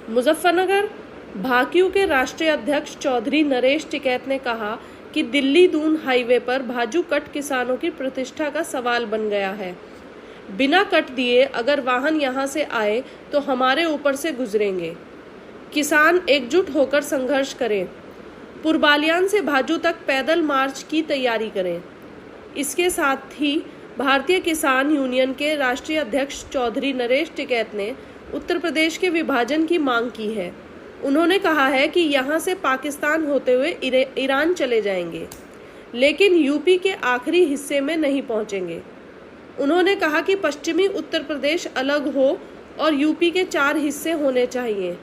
मुजफ्फरनगर भाकियू के राष्ट्रीय अध्यक्ष चौधरी नरेश टिकैत ने कहा कि दिल्ली दून हाईवे पर भाजू कट किसानों की प्रतिष्ठा का सवाल बन गया है। बिना कट दिए अगर वाहन यहां से आए तो हमारे ऊपर से गुजरेंगे। किसान एकजुट होकर संघर्ष करें। पुरबालियान से भाजू तक पैदल मार्च की तैयारी करें। इसके साथ ही भारतीय किसान यूनियन के राष्ट्रीय अध्यक्ष चौधरी नरेश टिकैत ने उत्तर प्रदेश के विभाजन की मांग की है। उन्होंने कहा है कि यहां से पाकिस्तान होते हुए ईरान चले जाएंगे, लेकिन यूपी के आखिरी हिस्से में नहीं पहुंचेंगे। उन्होंने कहा कि पश्चिमी उत्तर प्रदेश अलग हो और यूपी के 4 हिस्से होने चाहिए।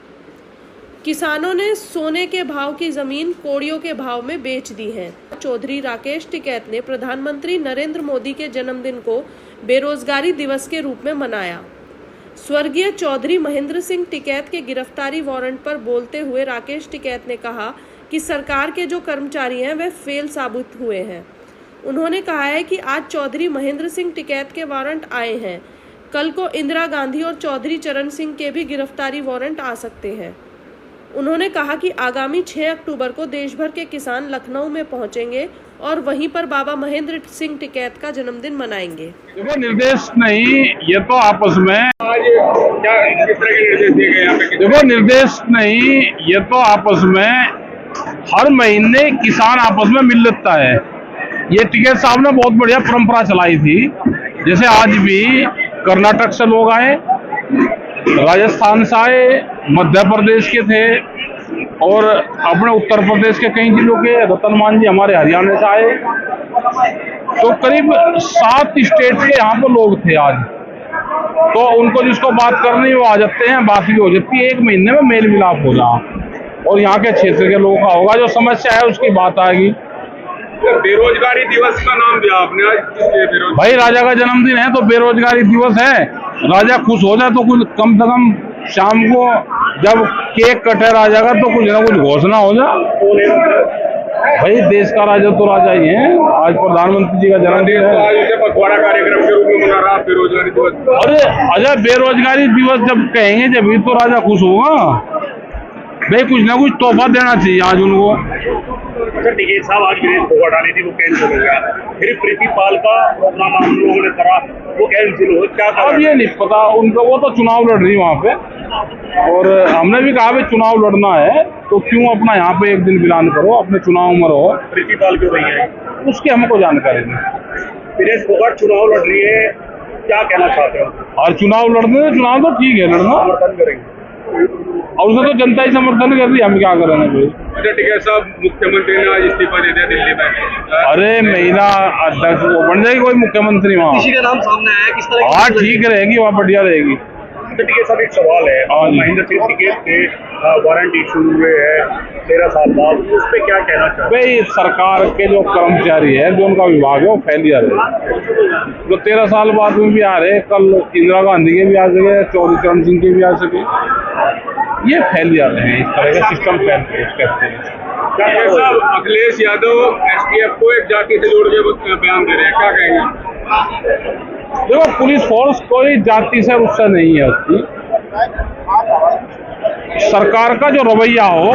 किसानों ने सोने के भाव की जमीन कौड़ियों के भाव में बेच दी है। चौधरी राकेश टिकैत ने प्रधानमंत्री नरेंद्र मोदी के जन्मदिन को बेरोजगारी दिवस के रूप में मनाया। स्वर्गीय चौधरी महेंद्र सिंह टिकैत के गिरफ्तारी वारंट पर बोलते हुए राकेश टिकैत ने कहा कि सरकार के जो कर्मचारी हैं वे फेल साबित हुए हैं। उन्होंने कहा है कि आज चौधरी महेंद्र सिंह टिकैत के वारंट आए हैं, कल को इंदिरा गांधी और चौधरी चरण सिंह के भी गिरफ्तारी वारंट आ सकते हैं। उन्होंने कहा कि आगामी 6 अक्टूबर को देश भर के किसान लखनऊ में पहुंचेंगे और वहीं पर बाबा महेंद्र सिंह टिकैत का जन्मदिन मनाएंगे। देखो, निर्देश नहीं, ये तो आपस में आज क्या किस तरह के निर्देश दिए गए यहाँ पे? देखो, निर्देश नहीं, ये तो आपस में हर महीने किसान आपस में मिल लेता है। ये टिकैत साहब ने बहुत बढ़िया परंपरा चलाई थी। जैसे आज भी कर्नाटक से लोग आए, राजस्थान से आए, मध्य प्रदेश के थे और अपने उत्तर प्रदेश के कई जिलों के, रतनमान जी हमारे हरियाणा से आए। तो करीब 7 स्टेट के यहाँ पर लोग थे आज। तो उनको जिसको बात करनी वो आ जाते हैं, बात भी हो जाती है। 1 महीने में मेल मिलाप हो जाए और यहाँ के क्षेत्र के लोगों का होगा, जो समस्या है उसकी बात आएगी। बेरोजगारी दिवस का नाम दिया आपने आज। भाई, राजा का जन्मदिन है तो बेरोजगारी दिवस है। राजा खुश हो जाए तो कुछ कम से कम शाम को जब केक कटे राजा का तो कुछ ना कुछ घोषणा हो जाए। भाई, देश का राजा तो राजा ही है। आज प्रधानमंत्री जी का जन्मदिन है। पखवाड़ा कार्यक्रम के रूप में मना रहा बेरोजगारी दिवस। अरे अच्छा, बेरोजगारी दिवस जब कहेंगे जब ही तो राजा खुश होगा। भाई, कुछ ना कुछ तोहफा देना चाहिए आज उनको। टिकैत साहब आज गिरीश डाली थी, वो कैंसिल हो गया। फिर प्रीतिपाल का प्रोग्राम हम लोगों ने करा, वो कैंसिल हो। क्या अब ये नहीं पता उनका, वो तो चुनाव लड़ रही वहाँ पे और हमने भी कहा भाई चुनाव लड़ना है तो क्यों अपना यहाँ पे एक दिन बिलान करो, अपने चुनाव में रहो। प्रीतिपाल क्यों रही है उसकी हमको जानकारी नहीं। गिरीश फोगाट चुनाव लड़ रही है, क्या कहना चाहते हो? और चुनाव लड़ने, चुनाव तो ठीक है लड़ना, समर्थन करेंगे और उसे तो जनता ही समर्थन कर रही है, हम क्या करेंगे भाई। टिकैत साहब, मुख्यमंत्री ने आज इस्तीफा दे दिया दिल्ली में। अरे महिला अध्यक्ष वो बन जाएगी कोई मुख्यमंत्री वहाँ। किसी का नाम सामने आया, किस तरह? हाँ, ठीक रहेगी, वहाँ बढ़िया रहेगी। टिकैत साहब, एक सवाल है। महेंद्र सिंह टिकैत के वारंट इशू हुए हैं 13 साल बाद, उस पर क्या कहना चाहते हैं? भाई, सरकार के जो कर्मचारी है, जो उनका विभाग है वो फेलियर है। जो 13 साल बाद में भी आ रहे, कल इंदिरा गांधी के भी आ सके, चौधरी चरण सिंह के भी आ सके, ये फेलियर है। इस तरह का सिस्टम कहते हैं। साहब, अखिलेश यादव एसटीएफ को एक जाति से जोड़ के बयान दे रहे हैं, क्या कहेंगे? देखो, पुलिस फोर्स कोई जाति से उससे नहीं है। उसकी सरकार का जो रवैया हो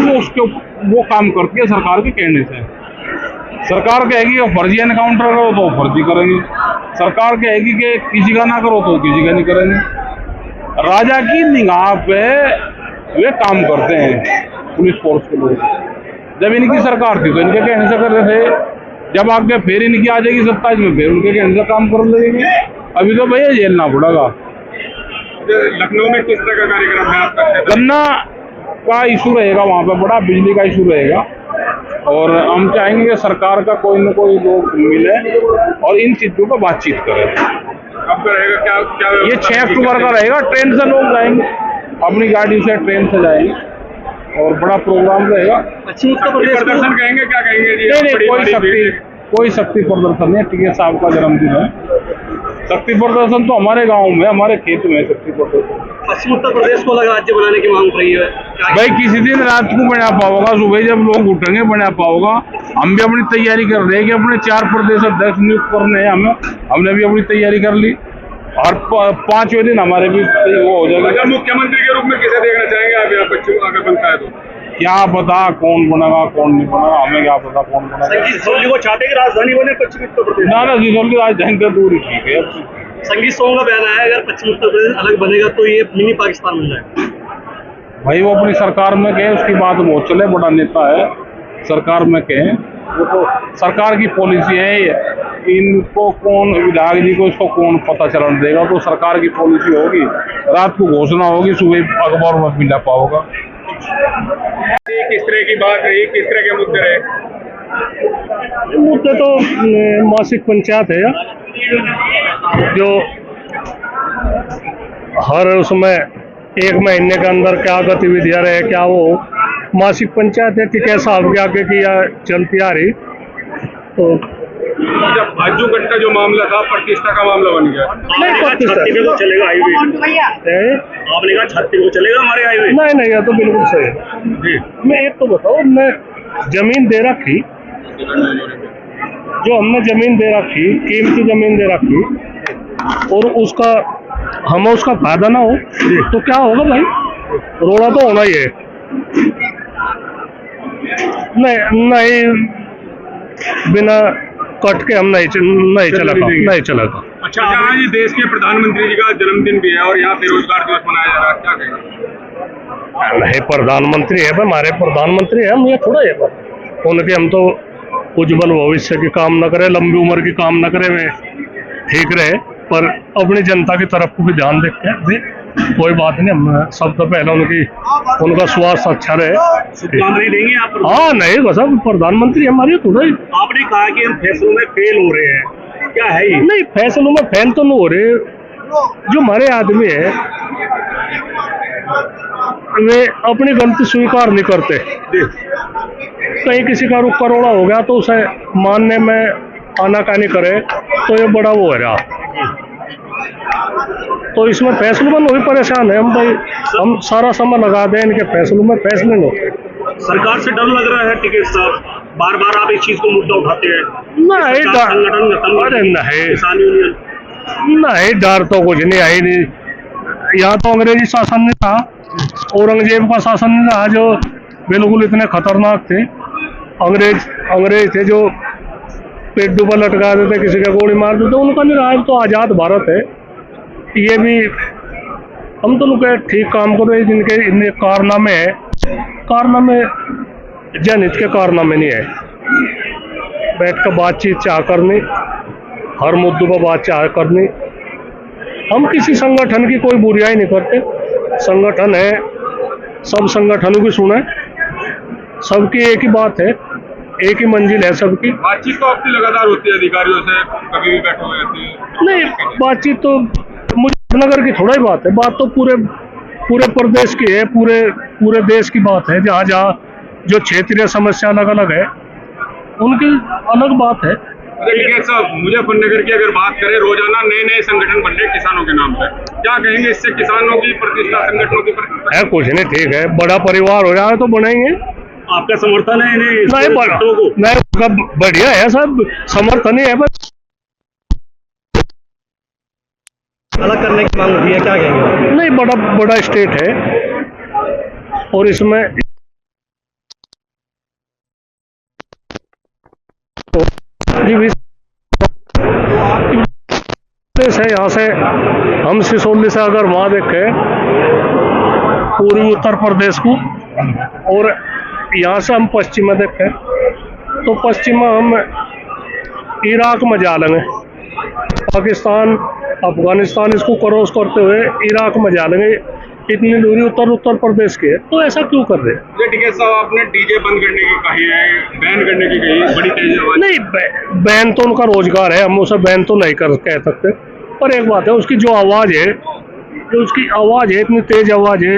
वो काम करती है सरकार के कहने से। सरकार कहेगी कि फर्जी एनकाउंटर करो तो फर्जी करेंगे। सरकार कहेगी कि किसी का ना करो तो किसी का नहीं करेंगे। राजा की निगाह पे वे काम करते हैं पुलिस फोर्स के लोग। जब इनकी सरकार थी तो इनके कहने से कर रहे थे, जब आगे फिर इनकी आ जाएगी 27 में फिर उनके कहने से काम कर लेंगे। अभी तो भैया झेलना पड़ेगा। लखनऊ में किस तरह का कार्यक्रम है आपका? गन्ना का इशू रहेगा वहाँ पे, बड़ा बिजली का इशू रहेगा और हम चाहेंगे कि सरकार का कोई न कोई लोग मिले और इन चीजों पर बातचीत करें। कब का रहेगा? क्या ये 6 अक्टूबर का रहेगा। ट्रेन से लोग जाएंगे, अपनी गाड़ी से ट्रेन से जाएंगे और बड़ा प्रोग्राम रहेगा। पश्चिम उत्तर प्रदेश प्रदर्शन कहेंगे, क्या कहेंगे? नहीं, कोई शक्ति प्रदर्शन नहीं। टिकैत साहब का जन्मदिन है। शक्ति प्रदर्शन तो हमारे गांव में, हमारे खेत में शक्ति प्रदर्शन। पश्चिम उत्तर प्रदेश को अलग राज्य बनाने की मांग रही है भाई, किसी दिन रात को बना पाओगा, सुबह जब लोग उठेंगे बना पाओगा। हम भी अपनी तैयारी कर रहे हैं कि अपने 4 प्रदेश अध्यक्ष नियुक्त करने हैं। हमने भी अपनी तैयारी कर ली और 5वें दिन हमारे भी वो हो जाएगा। अगर मुख्यमंत्री के रूप में किसे देखना चाहेंगे आप यहाँ पश्चिम अगर बनता है तो? क्या पता कौन बनेगा कौन नहीं बनेगा, हमें क्या पता कौन बनेगा। संगीत सिसोदिया को चाहते हैं कि राजधानी बने पश्चिमी उत्तर प्रदेश? ना सिसोदिया की राजधानी तो दूर ही ठीक है। संगीत सोम का बयान आया अगर पश्चिमी उत्तर प्रदेश अलग बनेगा तो ये मिनी पाकिस्तान बन जाएगा। भाई वो अपनी सरकार में कहे, उसकी बात बहुत चले, बड़ा नेता है, सरकार में कहे, वो तो सरकार की पॉलिसी है। इनको कौन, विधायक जी को इसको कौन पता चलन देगा? तो सरकार की पॉलिसी होगी, रात को घोषणा होगी, सुबह अखबार में मिला पाओगा। किस तरह की बात रही, किस तरह के मुद्दे रहे? मुद्दे तो मासिक पंचायत है जो हर उसमें एक महीने के अंदर क्या गतिविधियां रहे, क्या वो मासिक पंचायत है टिकैत साहब के आगे की चलती आ रही। तो जब भाजू कट का जो मामला था प्रतिष्ठा का मामला बन गया, छत्तीसगढ़ को चलेगा हाईवे? आपने कहा छत्तीसगढ़ को चलेगा हमारे हाईवे? नहीं ये तो बिल्कुल सही है। मैं एक तो बताओ, मैं जमीन दे रखी, जो हमने जमीन दे रखी, कीमती जमीन दे रखी, और उसका हमें उसका फायदा ना हो तो क्या होगा भाई? रोड़ा तो होना ही है। नहीं बिना कट के हम नहीं चलेगा। अच्छा, यहाँ जी देश के प्रधानमंत्री जी का जन्मदिन भी है और यहाँ बेरोजगार दिवस मनाया जा रहा है, क्या कहेंगे? नहीं, प्रधानमंत्री है, हमारे प्रधानमंत्री है, हम ये थोड़ा है पर उनके हम तो उज्जवल भविष्य की काम न करे, लंबी उम्र की काम न करे, वे ठीक रहे, पर अपनी जनता की तरफ को भी ध्यान दे। कोई बात नहीं, हम सब तो पहले उनका स्वास्थ्य अच्छा रहे। शुभकामनाएं देंगे आप? हाँ, नहीं सब प्रधानमंत्री हमारे थोड़ा ही। आपने कहा कि हम फैसलों में फेल हो रहे हैं, क्या है ये? नहीं, फैसलों में फेल तो नहीं हो रहे। जो हमारे आदमी है वे अपनी गलती स्वीकार नहीं करते। कहीं किसी का रुख करोड़ा हो गया तो उसे मानने में आनाकानी करे तो ये बड़ा वो है रहा। तो इसमें फैसलों में नहीं परेशान है हम भाई, हम सारा समय लगा दें इनके फैसलों में, फैसले लो। सरकार से डर लग रहा है टिकैत साहब, बार बार आप इस चीज को मुद्दा उठाते हैं? नहीं डर तो कुछ नहीं, आई नहीं। यहाँ तो अंग्रेजी शासन नहीं था, औरंगजेब का शासन नहीं था जो बिल्कुल इतने खतरनाक थे। अंग्रेज थे जो पेट डूबा लटका देते, किसी का गोली मार देते। उनका नहीं रहा, तो आज़ाद भारत है। ये भी हम तो लोग ठीक काम कर रहे हैं। जिनके इनके कारनामे जनहित के कारनामे नहीं है। बैठ कर बातचीत चाह करनी, हर मुद्दों पर बात चाह करनी। हम किसी संगठन की कोई बुराई नहीं करते। संगठन है, सब संगठनों की सुने, सबकी एक ही बात है, एक ही मंजिल है सबकी। बातचीत तो आपकी लगातार होती है अधिकारियों से, कभी भी बैठे हुए रहती है? नहीं, बातचीत तो मुजफ्फरनगर की थोड़ा ही बात है, बात तो पूरे प्रदेश की है, पूरे देश की बात है। जहाँ जो क्षेत्रीय समस्या अलग अलग है उनकी अलग बात है। टिकैत साहब, मुजफ्फरनगर की अगर बात करें, रोजाना नए संगठन बन रहे किसानों के नाम पे, क्या कहेंगे? इससे किसानों की प्रतिष्ठा, संगठनों की प्रतिष्ठा है कुछ नहीं, ठीक है, बड़ा परिवार हो जाए तो बनाएंगे। आपका समर्थन है इन्हें? नहीं, बढ़िया है, सब समर्थन ही है, बस अलग करने की मांग होती है, क्या कहेंगे? नहीं, बड़ा स्टेट है और इसमें है। यहाँ से हम सिसोली से अगर वहाँ देखें पूर्वी उत्तर प्रदेश को, और यहाँ से हम पश्चिम में देखें तो पश्चिम में हम इराक में जा लेंगे, पाकिस्तान, अफगानिस्तान इसको क्रॉस करते हुए इराक में जा लेंगे। इतनी दूरी उत्तर प्रदेश की है, तो ऐसा क्यों कर रहे हैं? टिकैत साहब, आपने डीजे बंद करने की कही है, बैन करने की कही है, बड़ी तेज आवाज। नहीं, बैन तो उनका रोजगार है, हम उसे बैन तो नहीं कह सकते। पर एक बात है, उसकी जो आवाज़ है, इतनी तेज आवाज़ है,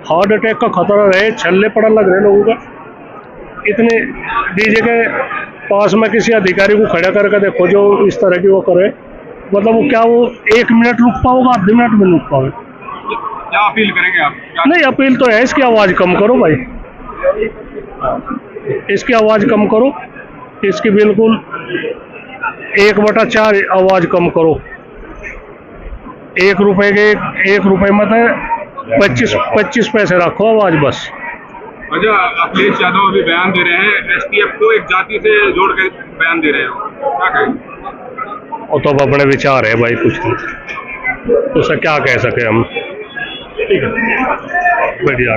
हार्ट अटैक का खतरा रहे, छल्ले पड़ने लग रहे लोगों का। इतने डीजे के पास में किसी अधिकारी को खड़ा करके देखो जो इस तरह की वो करे, मतलब वो क्या वो 1 मिनट रुक पाओगे, आधे मिनट में रुक पाओगे? क्या अपील करेंगे आप? नहीं, अपील तो है, इसकी आवाज़ कम करो भाई, इसकी आवाज़ कम करो, इसकी बिल्कुल 1/4 आवाज़ कम करो। 1 रुपए के 1 रुपए में तो 25 पैसे रखो आवाज बस। अच्छा, अखिलेश यादव अभी बयान दे रहे हैं, एसटीएफ को एक जाति से जोड़ के बयान दे रहे हो, क्या कहेंगे? वो तो अब अपने विचार है भाई, कुछ नहीं, उसे क्या कह सके हम। ठीक है, बढ़िया।